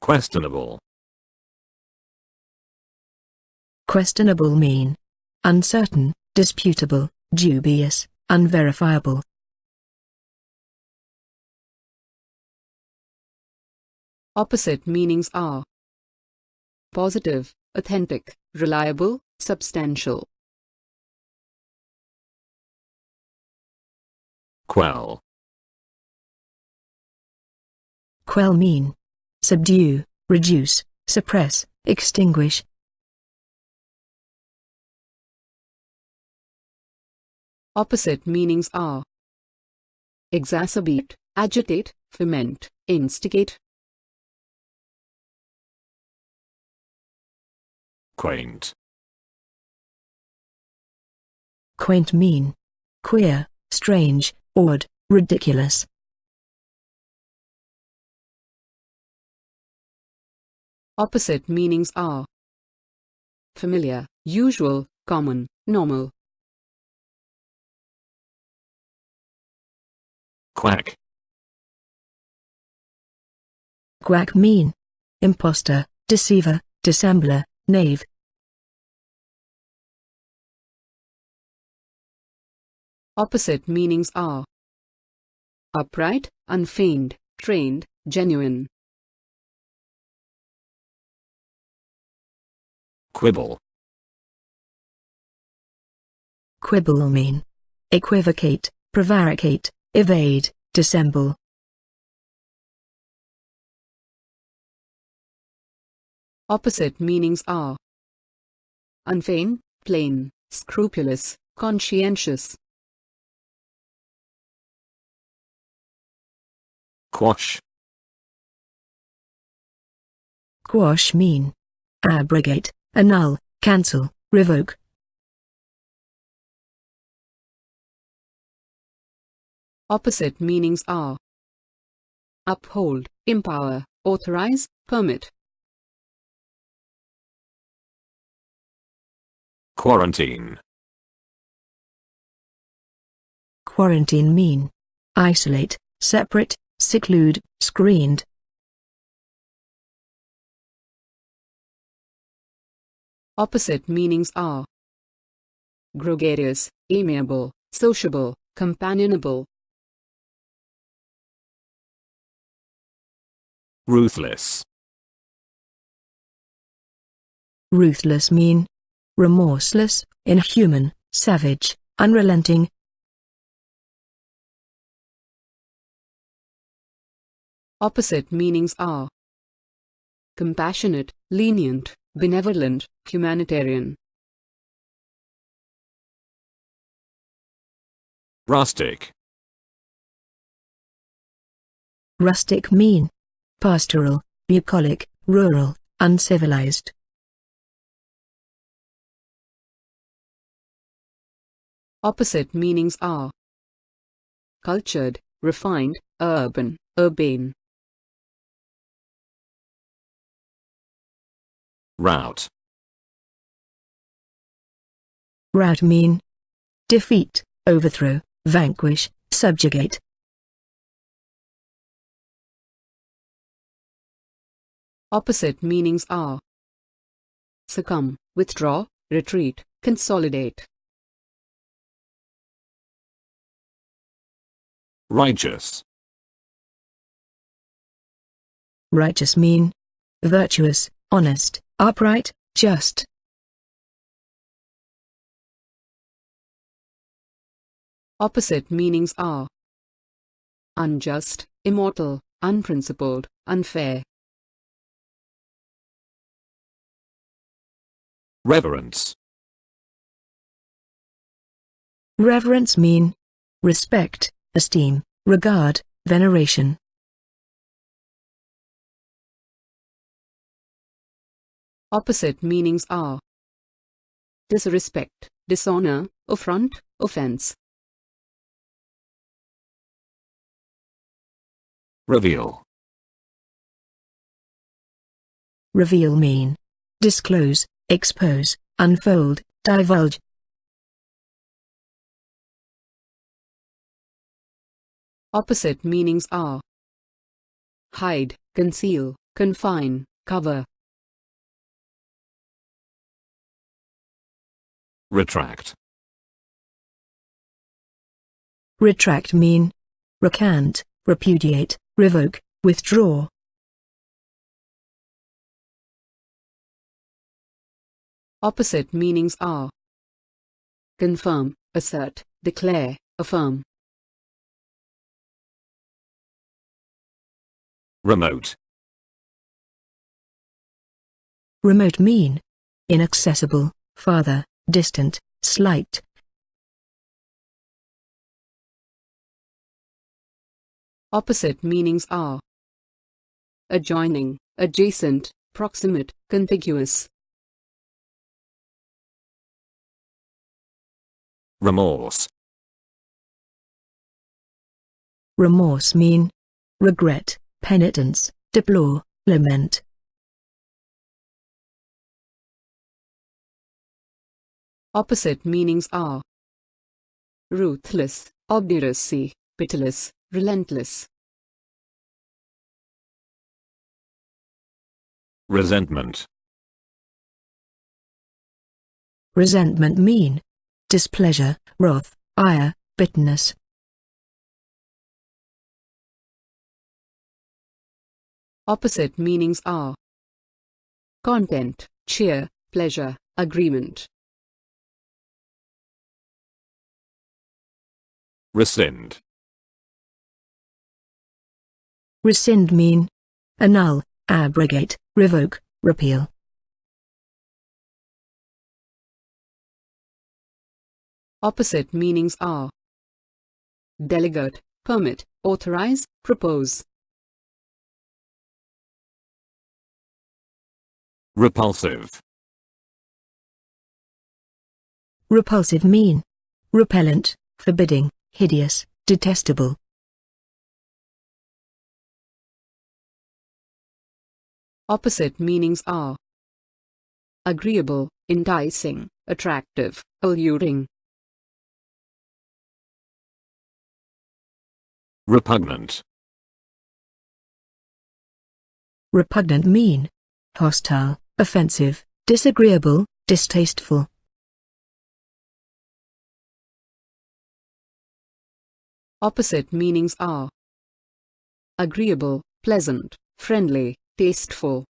Questionable. Questionable mean uncertain, disputable, dubious, unverifiable. Opposite meanings are positive, authentic, reliable, substantial. Quell. Quell mean subdue, reduce, suppress, extinguish. Opposite meanings are exacerbate, agitate, foment, instigate. Quaint. Quaint mean queer, strange, odd, ridiculous. Opposite meanings are familiar, usual, common, normal. Quack. Quack mean impostor, deceiver, dissembler, knave. Opposite meanings are upright, unfeigned, trained, genuine. Quibble. Quibble mean equivocate, prevaricate, evade, dissemble. Opposite meanings are unfeigned, plain, scrupulous, conscientious. Quash. Quash mean abrogate, annul, cancel, revoke. Opposite meanings are uphold, empower, authorize, permit. Quarantine. Quarantine mean isolate, separate, seclude, screened. Opposite meanings are gregarious, amiable, sociable, companionable. Ruthless. Ruthless mean remorseless, inhuman, savage, unrelenting. Opposite meanings are compassionate, lenient, benevolent, humanitarian. Rustic. Rustic mean pastoral, bucolic, rural, uncivilized. Opposite meanings are cultured, refined, urban, urbane. Rout. Rout mean defeat, overthrow, vanquish, subjugate. Opposite meanings are succumb, withdraw, retreat, consolidate. Righteous. Righteous mean virtuous, honest, upright, just. Opposite meanings are unjust, immortal, unprincipled, unfair. Reverence. Reverence mean respect, esteem, regard, veneration. Opposite meanings are disrespect, dishonor, affront, offense. Reveal. Reveal mean disclose, expose, unfold, divulge. Opposite meanings are hide, conceal, confine, cover. Retract. Retract mean recant, repudiate, revoke, withdraw. Opposite meanings are confirm, assert, declare, affirm. Remote. Remote mean inaccessible, farther, distant, slight. Opposite meanings are adjoining, adjacent, proximate, contiguous. Remorse. Remorse mean regret, penitence, deplore, lament. Opposite meanings are ruthless, obduracy, pitiless, relentless. Resentment. Resentment mean displeasure, wrath, ire, bitterness. Opposite meanings are content, cheer, pleasure, agreement. Rescind. Rescind mean annul, abrogate, revoke, repeal. Opposite meanings are delegate, permit, authorize, propose. Repulsive. Repulsive mean repellent, forbidding, hideous, detestable. Opposite meanings are agreeable, enticing, attractive, alluring. Repugnant. Repugnant mean hostile, offensive, disagreeable, distasteful. Opposite meanings are agreeable, pleasant, friendly, tasteful.